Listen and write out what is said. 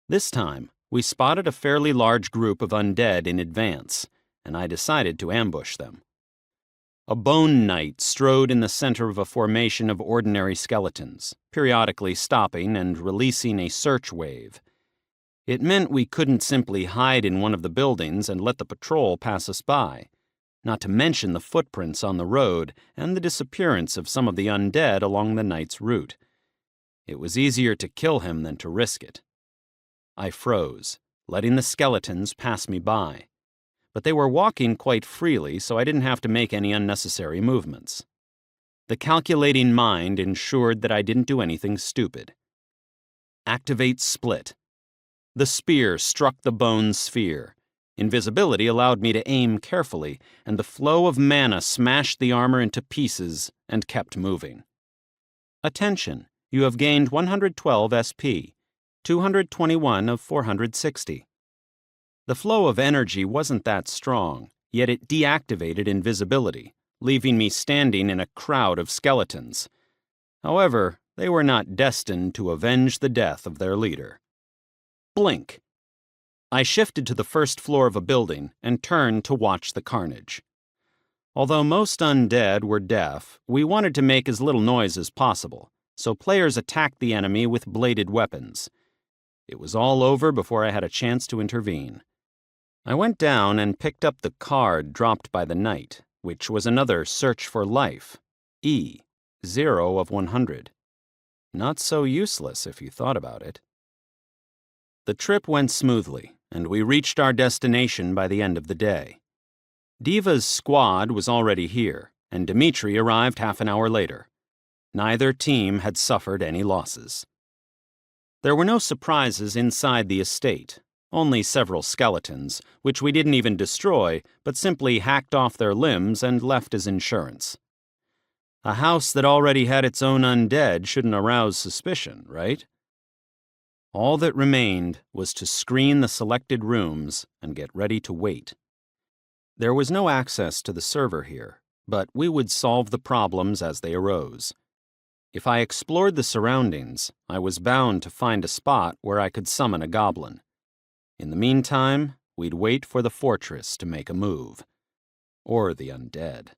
This time, we spotted a fairly large group of undead in advance, and I decided to ambush them. A bone knight strode in the center of a formation of ordinary skeletons, periodically stopping and releasing a search wave. It meant we couldn't simply hide in one of the buildings and let the patrol pass us by, not to mention the footprints on the road and the disappearance of some of the undead along the knight's route. It was easier to kill him than to risk it. I froze, letting the skeletons pass me by. But they were walking quite freely, so I didn't have to make any unnecessary movements. The calculating mind ensured that I didn't do anything stupid. Activate split. The spear struck the bone sphere. Invisibility allowed me to aim carefully, and the flow of mana smashed the armor into pieces and kept moving. Attention, you have gained 112 SP, 221 of 460. The flow of energy wasn't that strong, yet it deactivated invisibility, leaving me standing in a crowd of skeletons. However, they were not destined to avenge the death of their leader. Blink. I shifted to the first floor of a building and turned to watch the carnage. Although most undead were deaf, we wanted to make as little noise as possible, so players attacked the enemy with bladed weapons. It was all over before I had a chance to intervene. I went down and picked up the card dropped by the knight, which was another search for life, E, 0 of 100. Not so useless if you thought about it. The trip went smoothly, and we reached our destination by the end of the day. Diva's squad was already here, and Dimitri arrived half an hour later. Neither team had suffered any losses. There were no surprises inside the estate, only several skeletons, which we didn't even destroy, but simply hacked off their limbs and left as insurance. A house that already had its own undead shouldn't arouse suspicion, right? All that remained was to screen the selected rooms and get ready to wait. There was no access to the server here, but we would solve the problems as they arose. If I explored the surroundings, I was bound to find a spot where I could summon a goblin. In the meantime, we'd wait for the fortress to make a move. Or the undead.